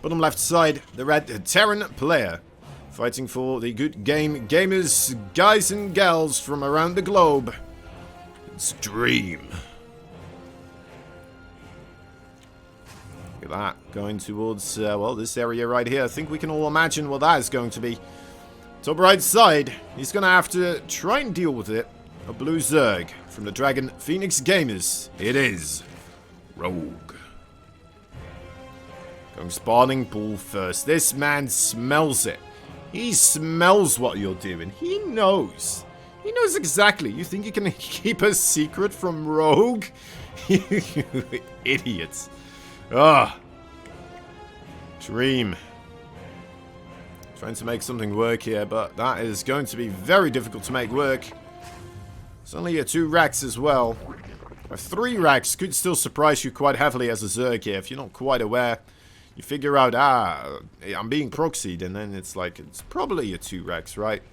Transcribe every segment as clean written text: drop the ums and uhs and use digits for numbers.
Bottom left side, the red Terran player. Fighting for the good game gamers, guys and gals from around the globe. It's Dream. Look at that. Going towards, well, this area right here. I think we can all imagine what that is going to be. Top right side. He's going to have to try and deal with it. A blue Zerg from the Dragon Phoenix Gamers. It is Rogue. Going spawning pool first. This man smells it. He smells what you're doing. He knows. He knows exactly. You think you can keep a secret from Rogue? You idiots. Ah. Dream. Trying to make something work here, but that is going to be very difficult to make work. It's only a 2 racks as well. A 3 racks could still surprise you quite heavily as a Zerg here if you're not quite aware. You figure out, I'm being proxied, and then it's like, it's probably a 2 racks, right?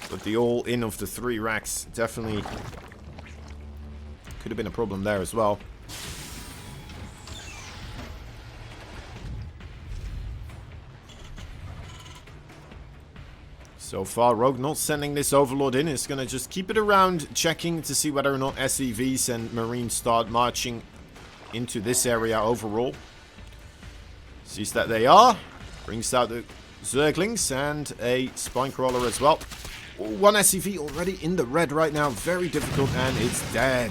But the all-in of the 3 racks definitely could have been a problem there as well. So far, Rogue not sending this Overlord in. It's going to just keep it around, checking to see whether or not SCVs and Marines start marching into this area overall. Sees that they are. Brings out the Zerglings and a Spinecrawler as well. Oh, 1 SCV already in the red right now. Very difficult, and it's dead.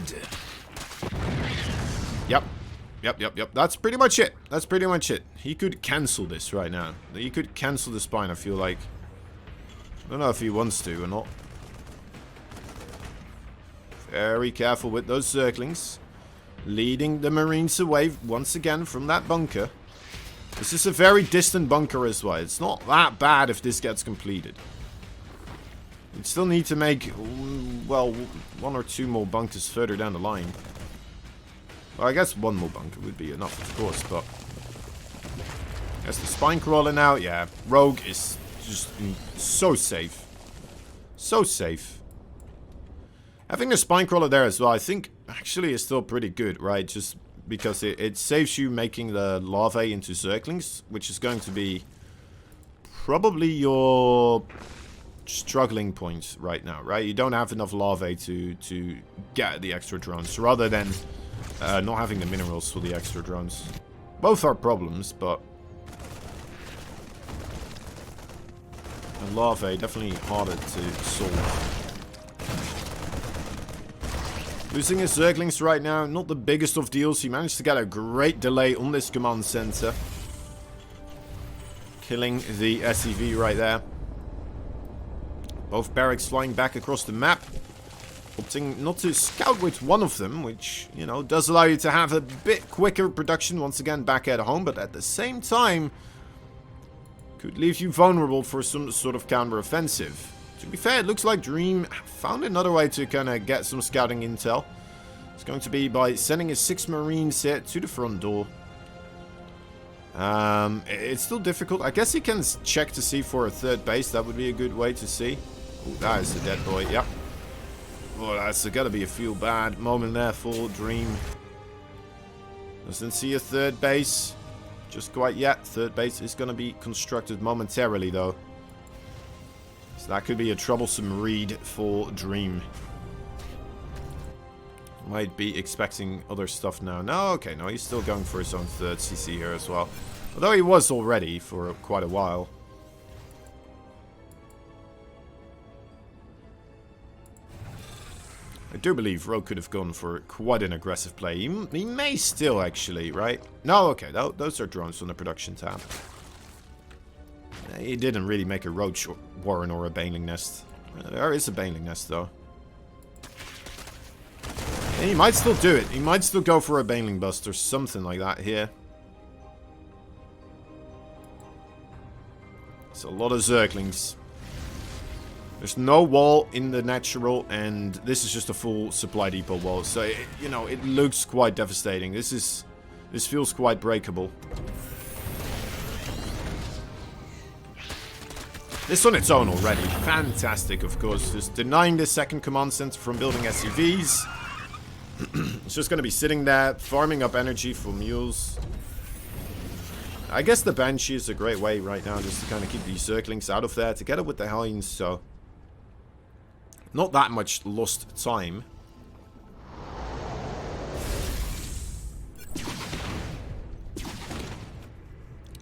Yep. That's pretty much it. That's pretty much it. He could cancel this right now. He could cancel the Spine, I feel like. I don't know if he wants to or not. Very careful with those Zerglings. Leading the Marines away once again from that bunker. This is a very distant bunker as well. It's not that bad if this gets completed. You'd still need to make, well, 1 or 2 more bunkers further down the line. Well, I guess 1 more bunker would be enough, of course, but... There's the Spinecrawler now. Yeah, Rogue is just so safe. So safe. Having the Spinecrawler there as well, I think, actually is still pretty good, right? Just... because it saves you making the larvae into Zerglings, which is going to be probably your struggling point right now, right? You don't have enough larvae to get the extra drones, rather than not having the minerals for the extra drones. Both are problems, but the larvae definitely harder to solve. Losing his Zerglings right now, not the biggest of deals. He managed to get a great delay on this command center. Killing the SCV right there. Both barracks flying back across the map. Opting not to scout with one of them, which, you know, does allow you to have a bit quicker production once again back at home. But at the same time, could leave you vulnerable for some sort of counter-offensive. To be fair, it looks like Dream found another way to kind of get some scouting intel. It's going to be by sending his 6 Marines here to the front door. It's still difficult. I guess he can check to see for a 3rd base. That would be a good way to see. Oh, that is a dead boy. Yep. Oh, that's got to be a feel bad moment there for Dream. Doesn't see a 3rd base just quite yet. 3rd base is going to be constructed momentarily, though. So that could be a troublesome read for Dream. Might be expecting other stuff now. No, okay, no, he's still going for his own 3rd CC here as well. Although he was already for quite a while. I do believe Rogue could have gone for quite an aggressive play. He may still, actually, right? No, okay, those are drones on the production tab. He didn't really make a Roach Warren or a Baneling Nest. There is a Baneling Nest, though. And he might still do it. He might still go for a Baneling Bust or something like that here. It's a lot of Zerglings. There's no wall in the natural, and this is just a full supply depot wall. So, you know, it looks quite devastating. This feels quite breakable. This on its own already. Fantastic, of course. Just denying the 2nd command center from building SCVs. It's just going to be sitting there, farming up energy for mules. I guess the Banshee is a great way right now just to kind of keep these Zerglings out of there together with the Hellions, so not that much lost time.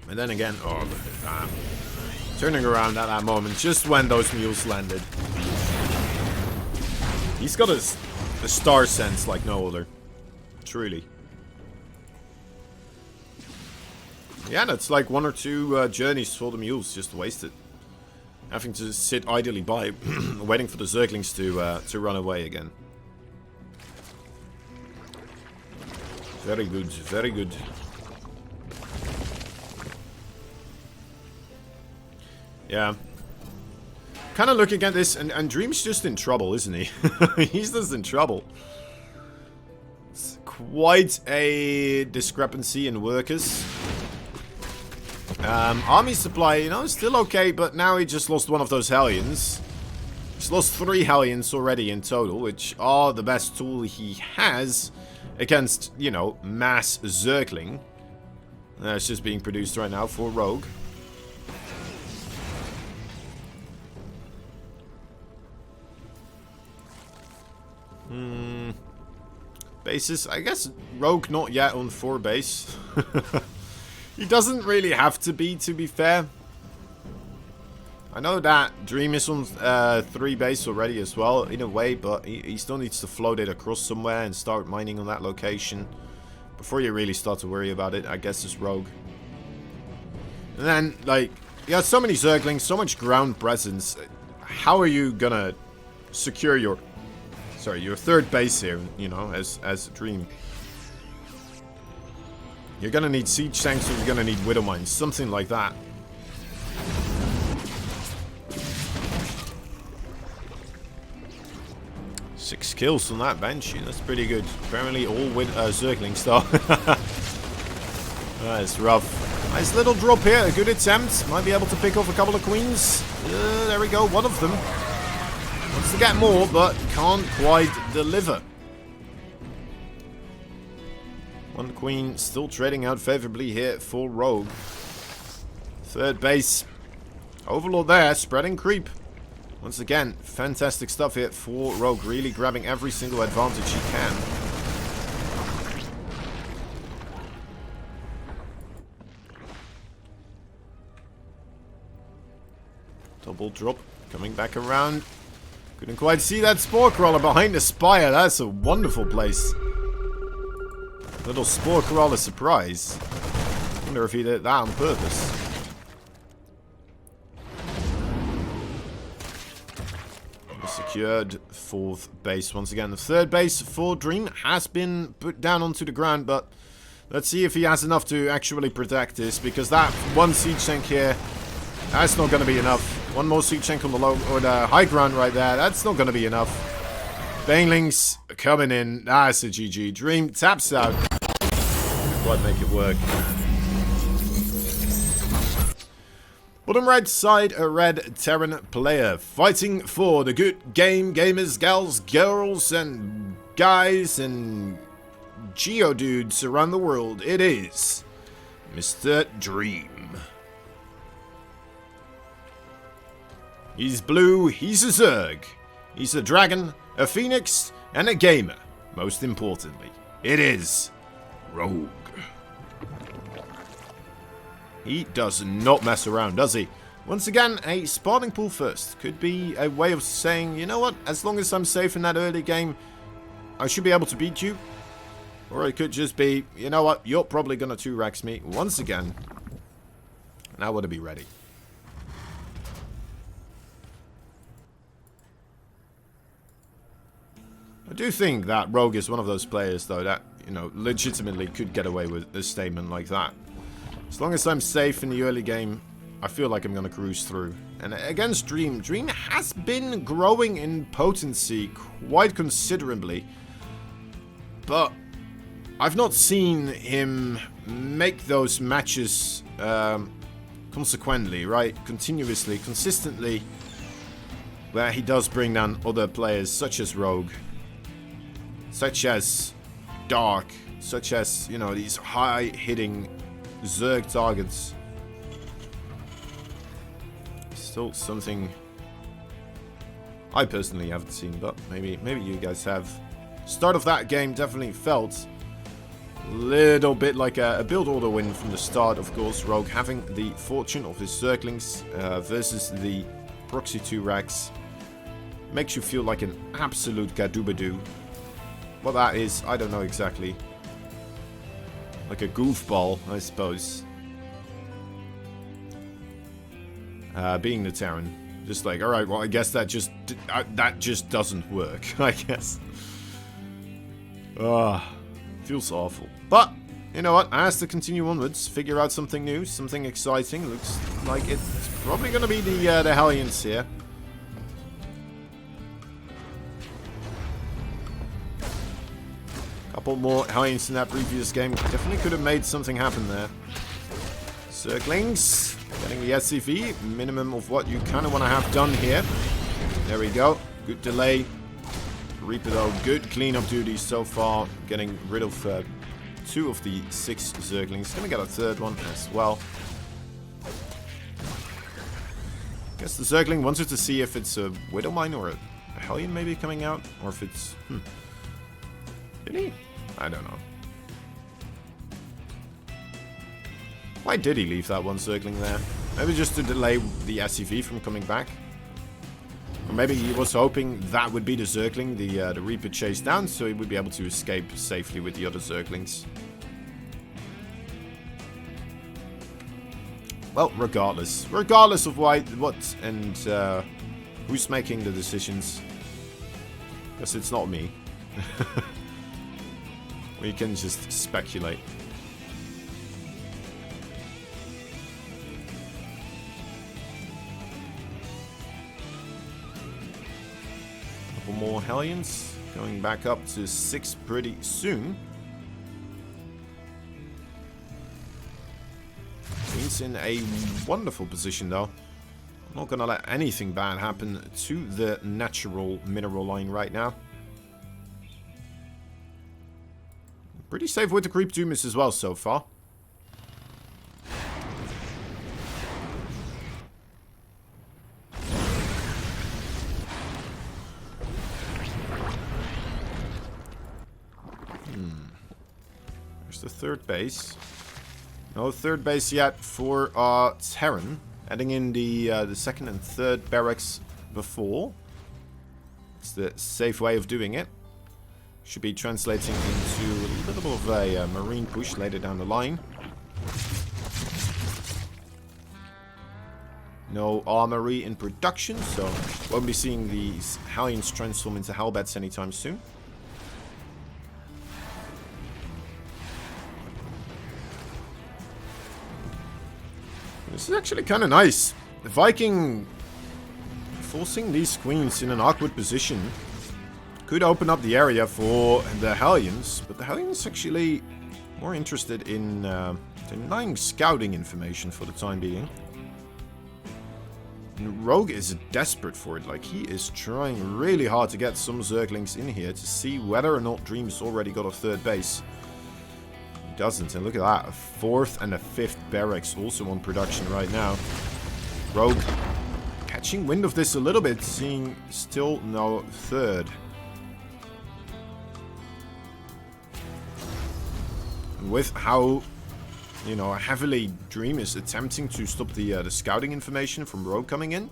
And then again, oh, look at that. Turning around at that moment, just when those mules landed. He's got a star sense like no other. Truly. Yeah, that's like 1 or 2 journeys for the mules just wasted. Having to sit idly by, waiting for the Zerglings to run away again. Very good, very good. Yeah. Kind of looking at this, and Dream's just in trouble, isn't he? He's just in trouble. It's quite a discrepancy in workers. Army supply, you know, still okay, but now he just lost one of those Hellions. He's lost 3 Hellions already in total, which are the best tool he has against, you know, mass Zergling. It's just being produced right now for Rogue. Bases, I guess Rogue not yet on 4 base. He doesn't really have to be fair. I know that Dream is on 3 base already as well, in a way, but he still needs to float it across somewhere and start mining on that location. Before you really start to worry about it, I guess it's Rogue. And then, like, you have so many Zerglings, so much ground presence. How are you gonna secure your 3rd base here, you know, as a Dream? You're gonna need siege tanks or you're gonna need widow mines, something like that. Six kills on that Banshee, that's pretty good. Apparently all with Zerglings though. That's rough. Nice little drop here, a good attempt. Might be able to pick off a couple of queens. There we go, one of them. Wants to get more, but can't quite deliver. One queen still trading out favorably here for Rogue. 3rd base. Overlord there, spreading creep. Once again, fantastic stuff here for Rogue. Really grabbing every single advantage he can. Double drop. Coming back around. Couldn't quite see that Spore Crawler behind the spire. That's a wonderful place. Little Spore Crawler surprise. Wonder if he did that on purpose. Secured 4th base once again. The 3rd base for Dream has been put down onto the ground, but let's see if he has enough to actually protect this, because that 1 siege tank here, that's not going to be enough. 1 more siege tank on the low or the high ground right there, that's not going to be enough. Banelings coming in. That's a GG. Dream taps out. Quite make it work. Bottom right side, a red Terran player fighting for the good game. Gamers, gals, girls, and guys, and geodudes around the world. It is Mr. Dream. He's blue, he's a Zerg. He's a dragon, a phoenix, and a gamer. Most importantly, it is Rogue. He does not mess around, does he? Once again, a spawning pool first. Could be a way of saying, you know what, as long as I'm safe in that early game, I should be able to beat you. Or it could just be, you know what, you're probably gonna 2-rax me once again. And I want to be ready. I do think that Rogue is one of those players, though, that, you know, legitimately could get away with a statement like that. As long as I'm safe in the early game, I feel like I'm going to cruise through. And against Dream, Dream has been growing in potency quite considerably. But I've not seen him make those matches consequently, right? Continuously, consistently. Where he does bring down other players such as Rogue. Such as Dark. Such as, you know, these high-hitting Zerg targets. Still something I personally haven't seen, but maybe you guys have. Start of that game definitely felt a little bit like a build order win from the start. Of course, Rogue having the fortune of his Zerglings versus the Proxy 2 racks makes you feel like an absolute gadoobadoo. What that is, I don't know exactly. Like a goofball, I suppose. Being the Terran. Just like, alright, well, I guess that just doesn't work, I guess. Feels awful. But, you know what, I has to continue onwards, figure out something new, something exciting. Looks like it's probably going to be the Hellions here. Couple more Hellions in that previous game. Definitely could have made something happen there. Zerglings. Getting the SCV. Minimum of what you kind of want to have done here. There we go. Good delay. Reaper though. Good cleanup duty so far. Getting rid of 2 of the 6 Zerglings. Gonna get a 3rd one as well. Guess the Zergling wanted to see if it's a Widow Mine or a Hellion maybe coming out. Or if it's... Did he? I don't know. Why did he leave that one Zergling there? Maybe just to delay the SCV from coming back. Or maybe he was hoping that would be the Zergling the Reaper chased down, so he would be able to escape safely with the other Zerglings. Well, regardless of what and who's making the decisions, because it's not me. We can just speculate. Couple more Hellions going back up to 6 pretty soon. Queen's in a wonderful position though. I'm not gonna let anything bad happen to the natural mineral line right now. Pretty safe with the creep Dumas as well so far. There's the 3rd base. No 3rd base yet for Terran. Adding in the 2nd and 3rd barracks before. It's the safe way of doing it. Should be translating into a little bit of a marine push later down the line. No armory in production, so won't be seeing these Hellions transform into Hellbats anytime soon. This is actually kind of nice. The Viking forcing these queens in an awkward position could open up the area for the Hellions, but the Hellions actually more interested in denying scouting information for the time being. And Rogue is desperate for it, like he is trying really hard to get some Zerglings in here to see whether or not Dream's already got a 3rd base. He doesn't, and look at that, a 4th and a 5th barracks also on production right now. Rogue catching wind of this a little bit, seeing still no 3rd. With how, you know, heavily Dream is attempting to stop the scouting information from Rogue coming in,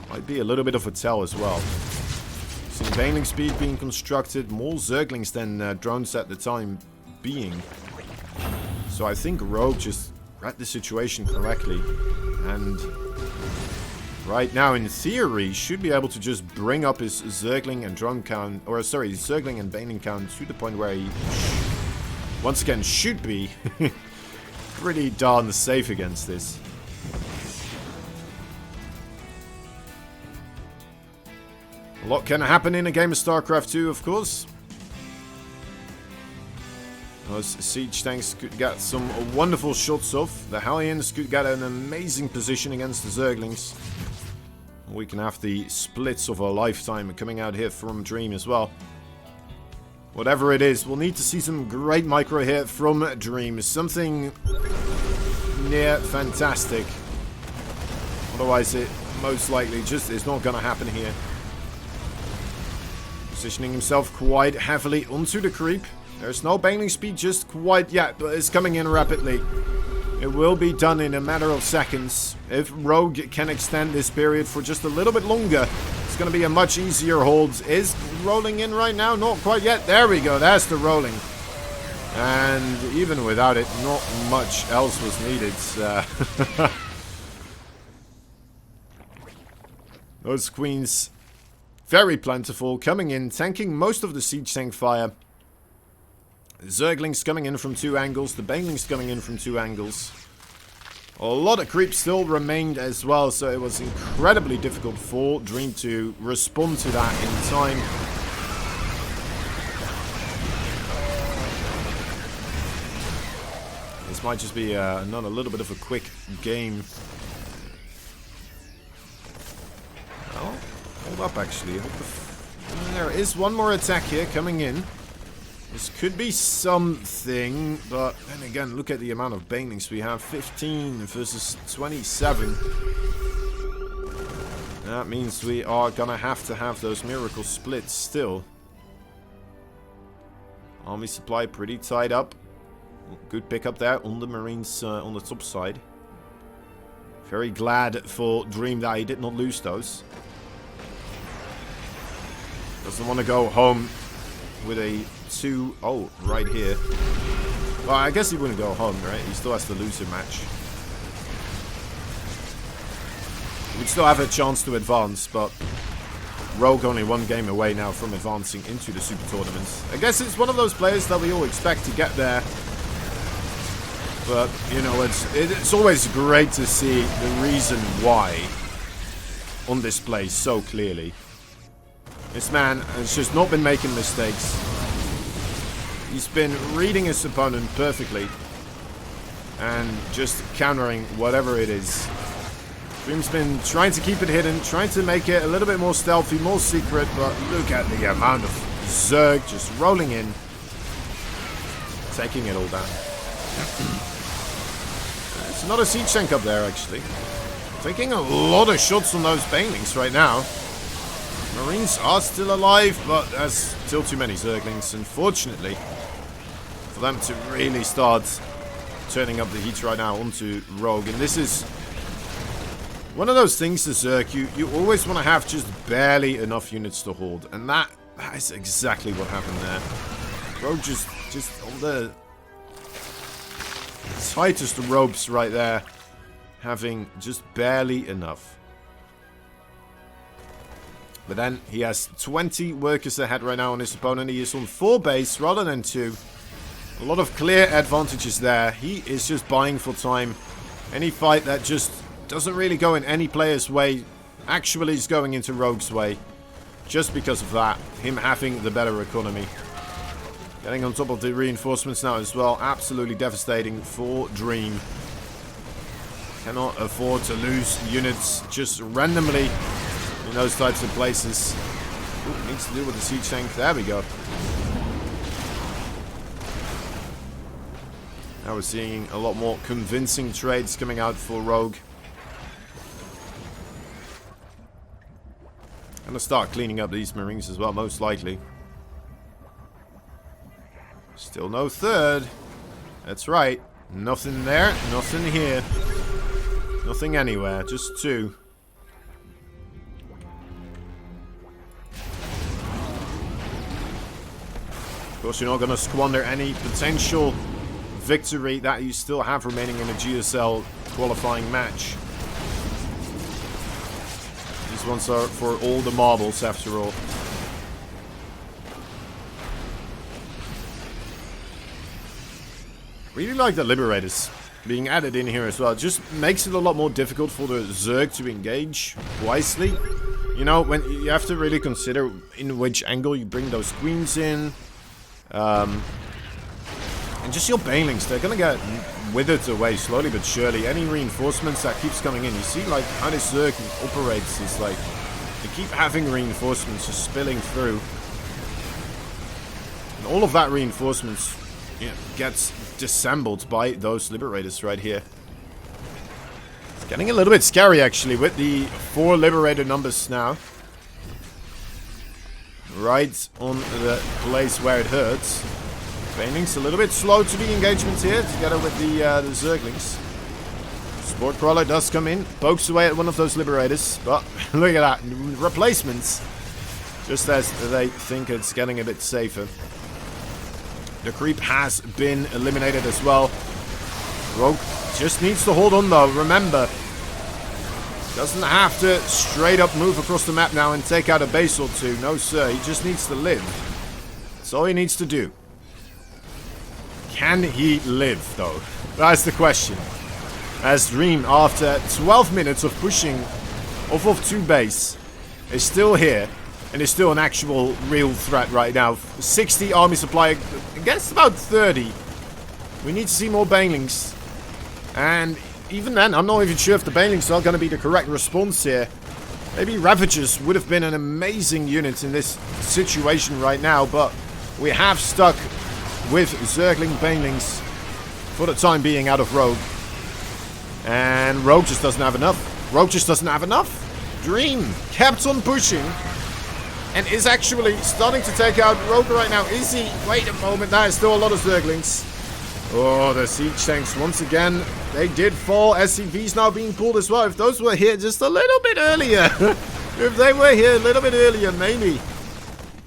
might be a little bit of a tell as well. Seeing Baneling speed being constructed, more Zerglings than drones at the time being. So I think Rogue just read the situation correctly, and right now, in theory, should be able to just bring up his Zergling and drone count, or sorry, Zergling and Baneling count to the point where he once again should be pretty darn safe against this. A lot can happen in a game of StarCraft 2, of course. Those siege tanks could get some wonderful shots off. The Hellions could get an amazing position against the Zerglings. We can have the splits of a lifetime coming out here from Dream as well. Whatever it is, we'll need to see some great micro here from Dream. Something near fantastic. Otherwise, it most likely just is not going to happen here. Positioning himself quite heavily onto the creep. There's no bailing speed just quite yet, but it's coming in rapidly. It will be done in a matter of seconds. If Rogue can extend this period for just a little bit longer, it's going to be a much easier hold. Is rolling in right now? Not quite yet. There we go. That's the rolling. And even without it, not much else was needed. Those queens, very plentiful, coming in, tanking most of the siege tank fire. Zerglings coming in from 2 angles. The Banelings coming in from 2 angles. A lot of creep still remained as well, so it was incredibly difficult for Dream to respond to that in time. This might just be not a little bit of a quick game. Well, hold up actually. There is one more attack here coming in. This could be something, but then again, look at the amount of banelings we have. 15 versus 27. That means we are gonna have to have those miracle splits still. Army supply pretty tied up. Good pickup there on the Marines on the top side. Very glad for Dream that he did not lose those. Doesn't want to go home with a 2... Oh, right here. Well, I guess he wouldn't go home, right? He still has to lose a match. We'd still have a chance to advance, but Rogue only 1 game away now from advancing into the Super Tournaments. I guess it's one of those players that we all expect to get there. But, you know, it's always great to see the reason why on display so clearly. This man has just not been making mistakes. He's been reading his opponent perfectly and just countering whatever it is. Dream's been trying to keep it hidden, trying to make it a little bit more stealthy, more secret, but look at the amount of Zerg just rolling in, taking it all down. There's another siege tank up there, actually. Taking a lot of shots on those banelings right now. Marines are still alive, but there's still too many Zerglings, unfortunately, for them to really start turning up the heat right now onto Rogue. And this is one of those things, the Zerg, you always want to have just barely enough units to hold. And that is exactly what happened there. Rogue just on the tightest ropes right there, having just barely enough. But then he has 20 workers ahead right now on his opponent. He is on 4 base rather than 2. A lot of clear advantages there. He is just buying for time. Any fight that just doesn't really go in any player's way actually is going into Rogue's way. Just because of that. Him having the better economy. Getting on top of the reinforcements now as well. Absolutely devastating for Dream. Cannot afford to lose units just randomly in those types of places. Ooh, needs to deal with the siege tank. There we go. Now we're seeing a lot more convincing trades coming out for Rogue. Gonna start cleaning up these Marines as well, most likely. Still no 3rd. That's right. Nothing there, nothing here. Nothing anywhere, just 2. Of course, you're not going to squander any potential victory that you still have remaining in a GSL qualifying match. These ones are for all the marbles, after all. Really like the Liberators being added in here as well. It just makes it a lot more difficult for the Zerg to engage wisely. You know, when you have to really consider in which angle you bring those queens in. And just your banelings, they're gonna get withered away slowly but surely. Any reinforcements that keeps coming in, you see like how this Zerg operates is like they keep having reinforcements just spilling through. And all of that reinforcements, yeah, gets disassembled by those Liberators right here. It's getting a little bit scary, actually, with the 4 Liberator numbers now. Right on the place where it hurts. Banelings a little bit slow to the engagement here, together with the Zerglings. Sport Crawler does come in, pokes away at one of those Liberators, but look at that, replacements. Just as they think it's getting a bit safer. The creep has been eliminated as well. Rogue just needs to hold on though, remember. Doesn't have to straight up move across the map now and take out a base or two. No sir, he just needs to live. That's all he needs to do. Can he live though? That's the question. As Dream, after 12 minutes of pushing off of 2 base, is still here. And is still an actual real threat right now. 60 army supply against about 30. We need to see more Banelings. And even then, I'm not even sure if the Banelings are going to be the correct response here. Maybe Ravagers would have been an amazing unit in this situation right now. But we have stuck with Zergling Banelings for the time being out of Rogue. And Rogue just doesn't have enough. Rogue just doesn't have enough. Dream kept on pushing. And is actually starting to take out Rogue right now. Is he? Wait a moment. That is still a lot of Zerglings. Oh, the siege tanks once again. They did fall. SCVs now being pulled as well. If those were here just a little bit earlier. If they were here a little bit earlier, maybe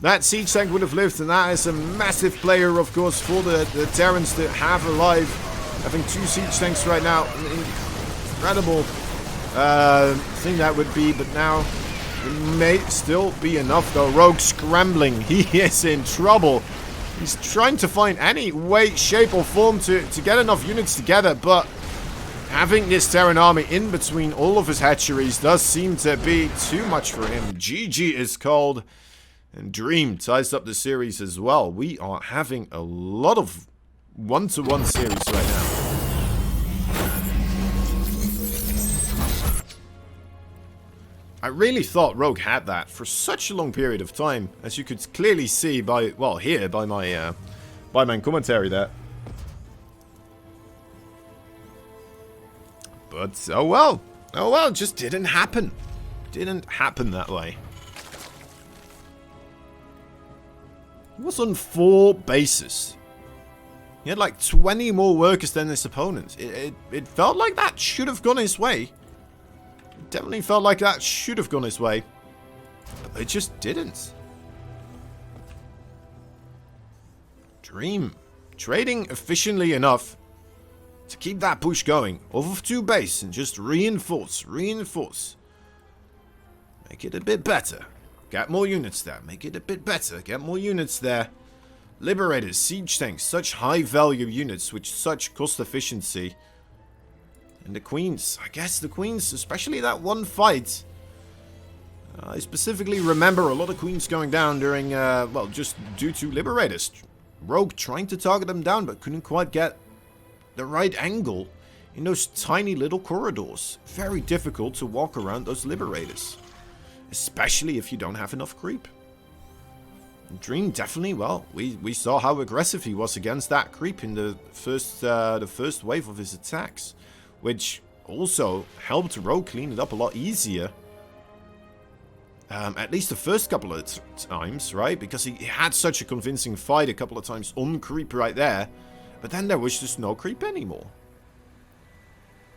that siege tank would have lived. And that is a massive player, of course, for the Terrans to have alive. Having 2 siege tanks right now. Incredible thing that would be. But now it may still be enough though. Rogue scrambling. He is in trouble. He's trying to find any way, shape or form to get enough units together. But having this Terran army in between all of his hatcheries does seem to be too much for him. GG is called. And Dream ties up the series as well. We are having a lot of one-to-one series right now. I really thought Rogue had that for such a long period of time, as you could clearly see by, well, here by my commentary there. But oh well, it just didn't happen. Didn't happen that way. He was on 4 bases. He had like 20 more workers than his opponent. It felt like that should have gone his way. It definitely felt like that should have gone his way. But it just didn't. Dream. Trading efficiently enough to keep that push going. Off of 2 base and just reinforce. Make it a bit better. Get more units there. Make it a bit better. Get more units there. Liberators, siege tanks, such high value units with such cost efficiency. And the Queens, I guess the Queens, especially that one fight. I specifically remember a lot of Queens going down during, well, just due to Liberators. Rogue trying to target them down, but couldn't quite get the right angle in those tiny little corridors. Very difficult to walk around those Liberators. Especially if you don't have enough creep. Dream definitely, well, we saw how aggressive he was against that creep in the first wave of his attacks. Which also helped Rogue clean it up a lot easier. At least the first couple of times, right? Because he had such a convincing fight a couple of times on creep right there. But then there was just no creep anymore.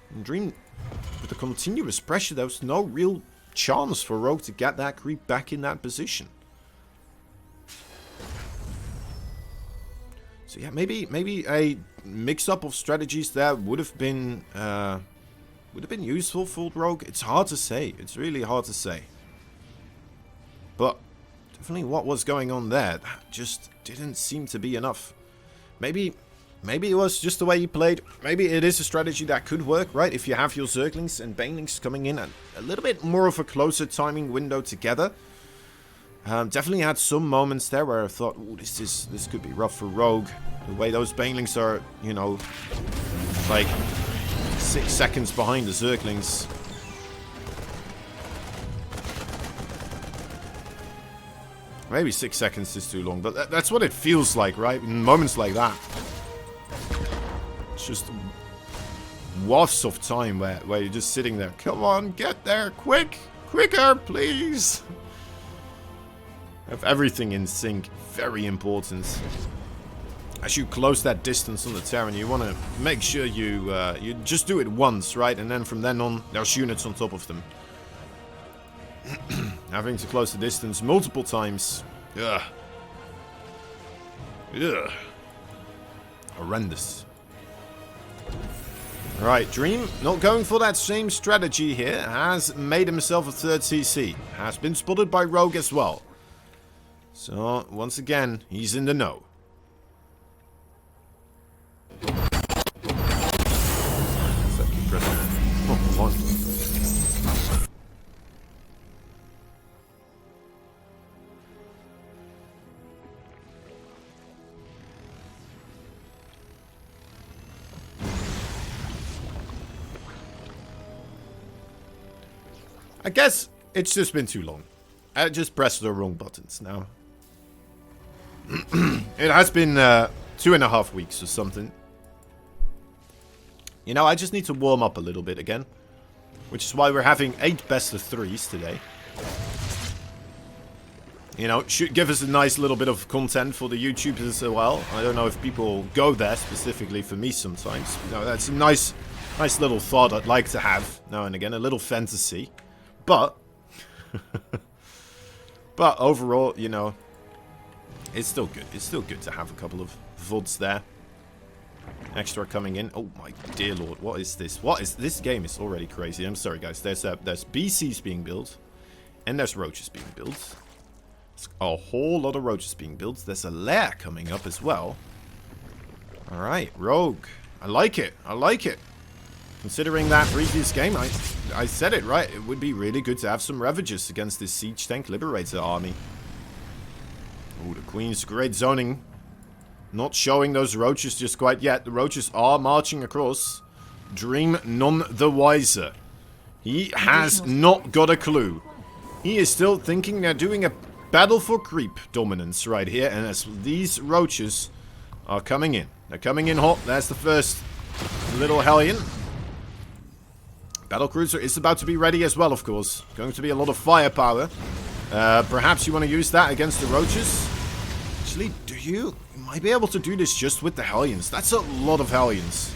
And Dream, with the continuous pressure, there was no real chance for Rogue to get that creep back in that position. So yeah, maybe a mix-up of strategies there would have been useful for Rogue. It's hard to say. It's really hard to say. But definitely what was going on there, that just didn't seem to be enough. Maybe it was just the way he played. Maybe it is a strategy that could work, right? If you have your Zerglings and Banelings coming in at a little bit more of a closer timing window together. Definitely had some moments there where I thought, ooh, this could be rough for Rogue. The way those Banelings are, you know, like 6 seconds behind the Zerglings. Maybe 6 seconds is too long, but that's what it feels like, right? In moments like that. It's just wafts of time where you're just sitting there. Come on, get there, quick! Quicker, please! Have everything in sync. Very important. As you close that distance on the Terran, you want to make sure you just do it once, right? And then from then on, there's units on top of them. Having to close the distance multiple times. Ugh. Ugh. Horrendous. Right, Dream, not going for that same strategy here. Has made himself a 3rd CC. Has been spotted by Rogue as well. So, once again, he's in the know. I guess it's just been too long. I just pressed the wrong buttons now. It has been 2.5 weeks or something. You know, I just need to warm up a little bit again. Which is why we're having 8 best of 3s today. You know, should give us a nice little bit of content for the YouTubers as well. I don't know if people go there specifically for me sometimes. You know, that's a nice little thought I'd like to have now and again. A little fantasy. But overall, you know, it's still good. It's still good to have a couple of VODs there. Extra coming in. Oh my dear lord, what is this? What is this? Game is already crazy. I'm sorry, guys. There's BCs being built, and there's roaches being built. There's a whole lot of roaches being built. There's a lair coming up as well. All right, Rogue. I like it. I like it. Considering that previous game, I said it right. It would be really good to have some Ravages against this Siege Tank Liberator army. Oh, the Queen's great zoning. Not showing those roaches just quite yet. The roaches are marching across. Dream none the wiser. He has not got a clue. He is still thinking they're doing a battle for creep dominance right here. And as these roaches are coming in. They're coming in hot. There's the first little Hellion. Battlecruiser is about to be ready as well, of course. Going to be a lot of firepower. Perhaps you want to use that against the roaches. Actually, you might be able to do this just with the Hellions. That's a lot of Hellions.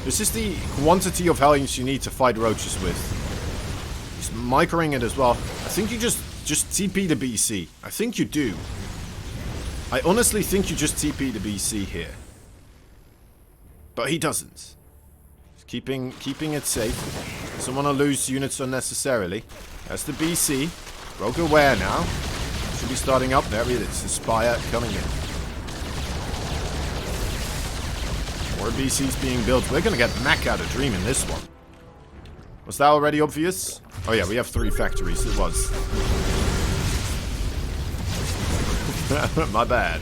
This is the quantity of Hellions you need to fight roaches with. He's microing it as well. I think you just TP the BC. I think you do. I honestly think you just TP the BC here. But he doesn't. Keeping it safe. Doesn't want to lose units unnecessarily. That's the BC. Rogue aware now. Should be starting up. There it is. The Spire coming in. More BCs being built. We're going to get Mech out of Dream in this one. Was that already obvious? Oh yeah, we have 3 factories. It was. My bad.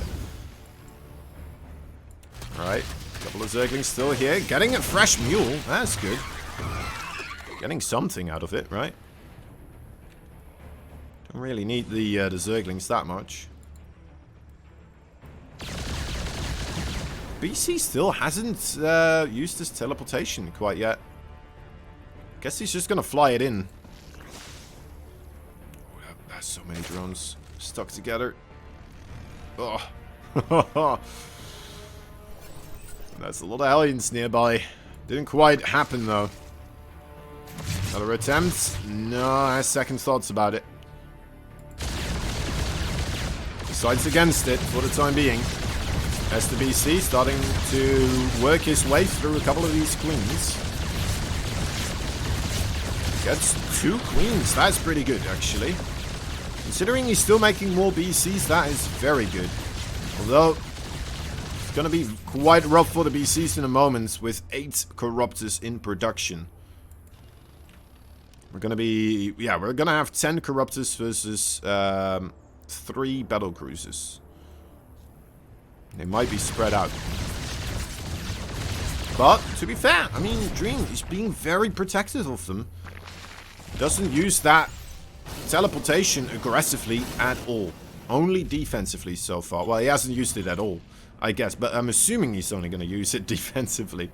Alright. Couple of Zerglings still here. Getting a fresh mule. That's good. Getting something out of it, right? Don't really need the Zerglings that much. BC still hasn't used his teleportation quite yet. Guess he's just gonna fly it in. Oh, that's so many drones stuck together. Oh. That's a lot of Hellions nearby. Didn't quite happen though. Another attempt? No, I have second thoughts about it. Decides against it for the time being. SWBC starting to work his way through a couple of these queens. Gets 2 queens. That's pretty good, actually. Considering he's still making more BCs, that is very good. Although, it's going to be quite rough for the BCs in a moment with 8 Corruptors in production. We're going to be... Yeah, we're going to have 10 Corruptors versus 3 Battlecruisers. They might be spread out. But, to be fair, I mean, Dream is being very protective of them. Doesn't use that teleportation aggressively at all. only defensively so far. Well, he hasn't used it at all, I guess. But I'm assuming he's only going to use it defensively.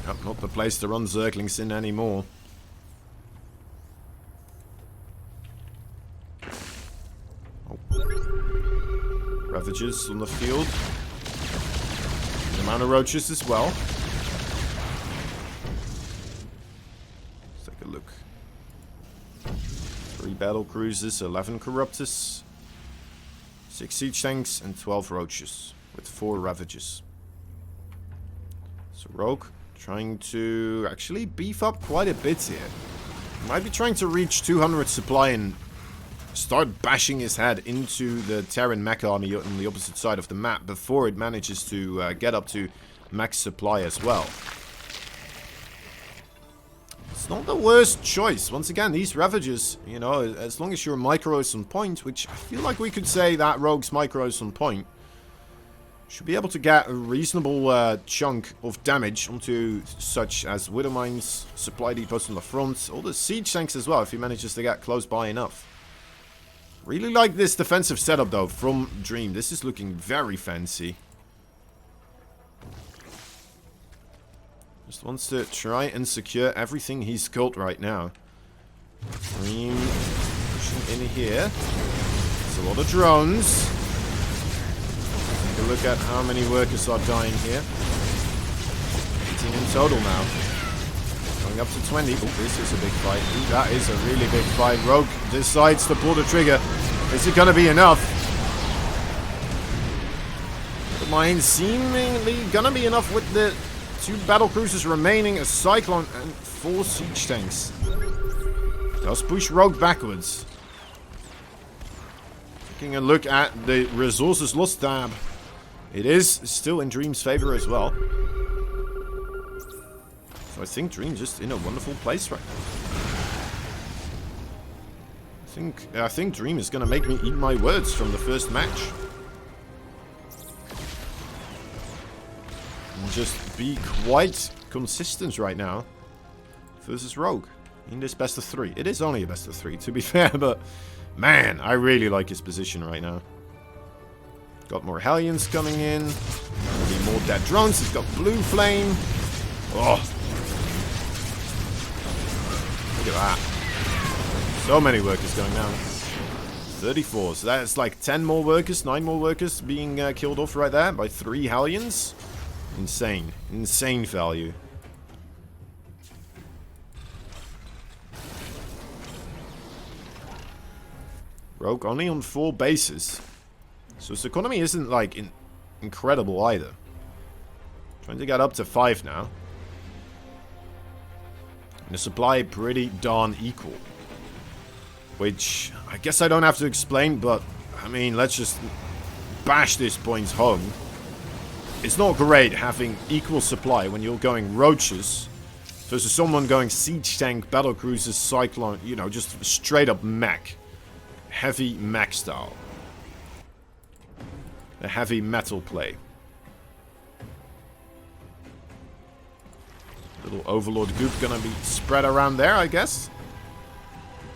Oh, not the place to run Zerglings in anymore. Oh. Ravages on the field. The amount of roaches as well. Let's take a look. 3 battle cruisers, 11 corruptors, 6 siege tanks, and 12 roaches with 4 ravages. So Rogue trying to actually beef up quite a bit here. Might be trying to reach 200 supply and start bashing his head into the Terran mech army on the opposite side of the map before it manages to get up to max supply as well. It's not the worst choice. Once again, these Ravagers, you know, as long as your micro is on point, which I feel like we could say that Rogue's micro is on point, should be able to get a reasonable chunk of damage onto such as Widow Mines, supply depots on the front, all the siege tanks as well if he manages to get close by enough. Really like this defensive setup though from Dream. This is looking very fancy. Just wants to try and secure everything he's got right now. Dream pushing in here. There's a lot of drones. Take a look at how many workers are dying here. 18 in total now. Going up to 20. Oh, this is a big fight. Ooh, that is a really big fight. Rogue decides to pull the trigger. Is it going to be enough? The mine seemingly going to be enough with the 2 battle cruisers remaining, a Cyclone, and 4 siege tanks. Does push Rogue backwards. Taking a look at the resources lost tab. It is still in Dream's favor as well. So I think Dream just in a wonderful place right now. I think Dream is going to make me eat my words from the first match. And just be quite consistent right now versus Rogue in this best of 3. It is only a best of 3 to be fair, but man, I really like his position right now. Got more Hellions coming in. Gonna be more dead drones. He's got Blue Flame. Oh. Look at that. So many workers going down. 34. So that's like 10 more workers, 9 more workers being killed off right there by 3 Hellions. Insane. Insane value. Rogue only on 4 bases. So his economy isn't like incredible either. Trying to get up to 5 now. And the supply pretty darn equal. Which I guess I don't have to explain, but I mean, let's just bash this point home. It's not great having equal supply when you're going roaches versus someone going siege tank, battle cruisers, cyclone, you know, just straight up mech. Heavy mech style. A heavy metal play. Little Overlord goop gonna be spread around there, I guess.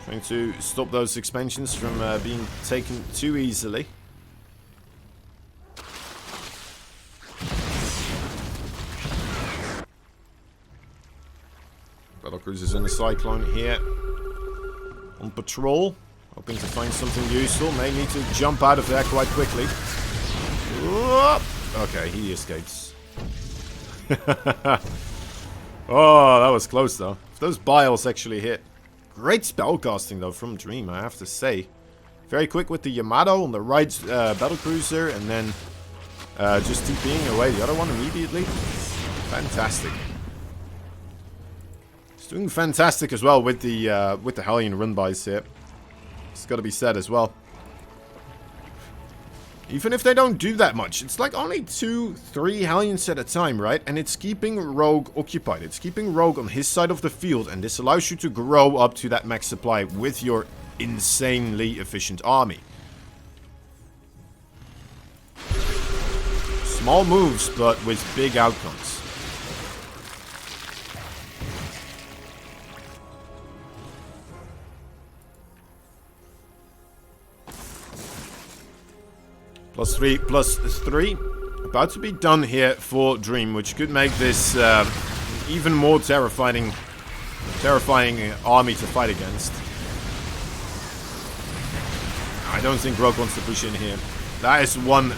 Trying to stop those expansions from being taken too easily. Battle cruisers in the Cyclone here. On patrol. Hoping to find something useful. May need to jump out of there quite quickly. Okay, he escapes. Oh, that was close though. If those biles actually hit. Great spellcasting though from Dream, I have to say. Very quick with the Yamato on the right battlecruiser, and then just TPing away the other one immediately. Fantastic. He's doing fantastic as well with the Hellion run-bys here. It's got to be said as well. Even if they don't do that much, it's like only 2-3 Hellions at a time, right? And it's keeping Rogue occupied. It's keeping Rogue on his side of the field, and this allows you to grow up to that max supply with your insanely efficient army. Small moves, but with big outcomes. +3, +3. About to be done here for Dream, which could make this even more terrifying army to fight against. I don't think Rogue wants to push in here. That is one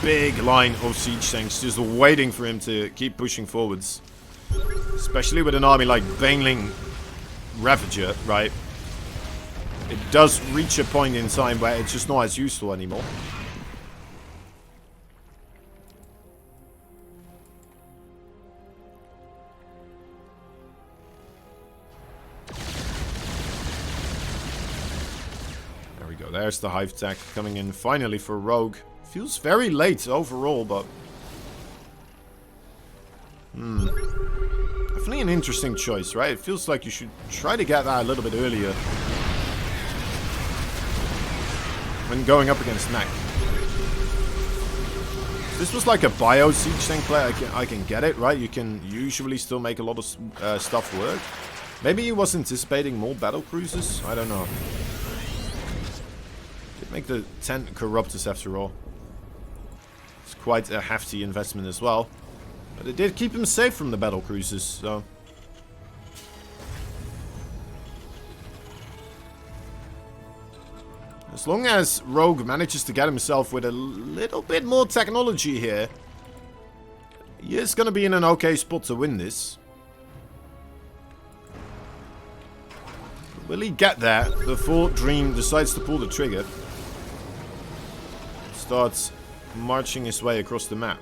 big line of siege tanks just waiting for him to keep pushing forwards. Especially with an army like Baneling Ravager, right? It does reach a point in time where it's just not as useful anymore. There we go. There's the Hive Tech coming in finally for Rogue. Feels very late overall, but... Definitely an interesting choice, right? It feels like you should try to get that a little bit earlier when going up against Mech. If this was like a bio siege tank player, I can get it, right? You can usually still make a lot of stuff work. Maybe he was anticipating more battle cruisers? I don't know. Did make the 10 Corruptors after all. It's quite a hefty investment as well. But it did keep him safe from the battle cruisers, so... As long as Rogue manages to get himself with a little bit more technology here, he is going to be in an okay spot to win this. Will he get there before Dream decides to pull the trigger? Starts marching his way across the map.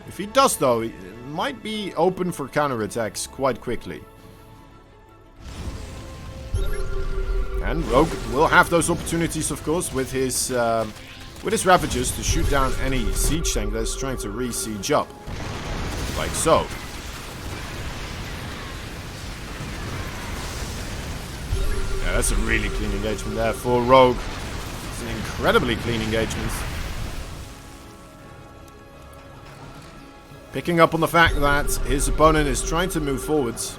If he does, though, it might be open for counterattacks quite quickly. And Rogue will have those opportunities, of course, with his Ravagers to shoot down any siege tank that's trying to re-siege up. Like so. Yeah, that's a really clean engagement there for Rogue. It's an incredibly clean engagement. Picking up on the fact that his opponent is trying to move forwards.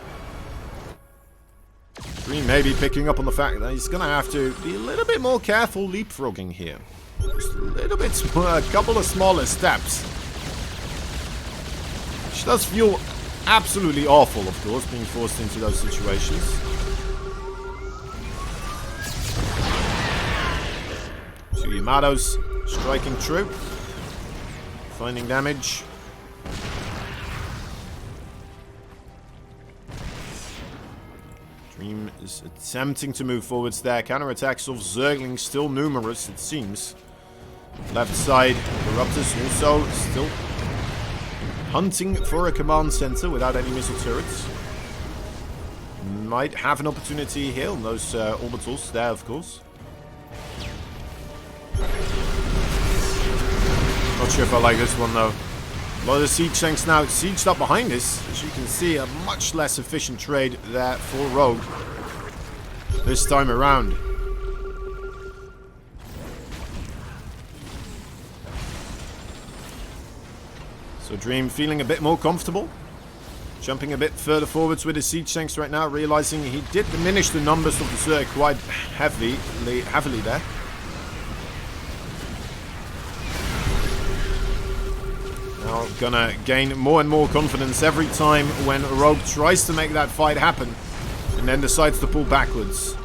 Green may be picking up on the fact that he's going to have to be a little bit more careful leapfrogging here. Just a little bit, a couple of smaller steps. Which does feel absolutely awful, of course, being forced into those situations. Two Yamatos striking true. Finding damage. Dream is attempting to move forwards there. Counterattacks of Zerglings still numerous, it seems. Left side, Corruptors also still hunting for a command center without any missile turrets. Might have an opportunity here on those orbitals there, of course. Not sure if I like this one, though. A lot of the siege tanks now sieged up behind this. As you can see, a much less efficient trade there for Rogue this time around. So Dream feeling a bit more comfortable. Jumping a bit further forwards with his siege tanks right now, realizing he did diminish the numbers of the Zerg quite heavily there. Now gonna gain more and more confidence every time when Rogue tries to make that fight happen and then decides to pull backwards.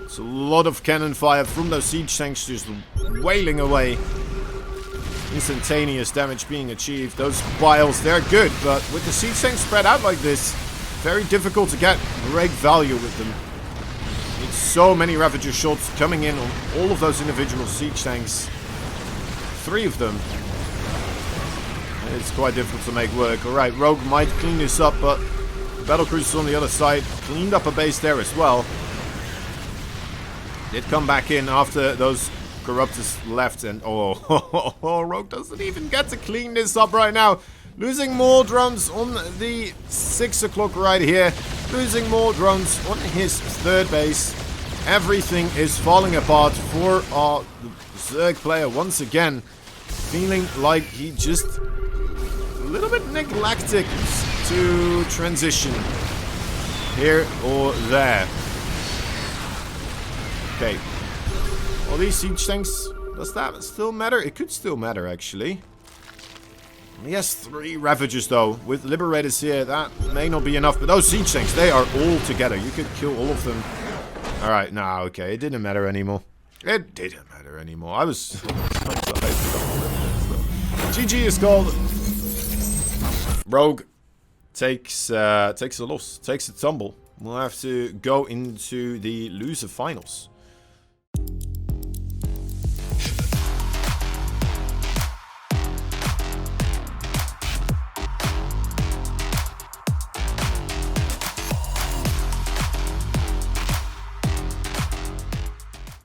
It's a lot of cannon fire from those siege tanks just wailing away. Instantaneous damage being achieved. Those biles, they're good, but with the siege tanks spread out like this, very difficult to get great value with them. It's so many Ravager shots coming in on all of those individual siege tanks. 3 of them. It's quite difficult to make work. Alright, Rogue might clean this up, but the battlecruisers on the other side cleaned up a base there as well. Did come back in after those Corruptors left, and Rogue doesn't even get to clean this up right now. Losing more drones on the 6 o'clock right here. Losing more drones on his 3rd base. Everything is falling apart for our Zerg player once again. Feeling like he just a little bit neglected to transition here or there. Okay. All these siege tanks Does that still matter? It could still matter, actually. He has 3 Ravagers, though. With Liberators here, that may not be enough. But those Siege Tanks, they are all together. You could kill all of them. Alright, nah, okay. It didn't matter anymore. It didn't matter anymore. I was so GG is called. Rogue takes a loss. Takes a tumble. We'll have to go into the loser finals.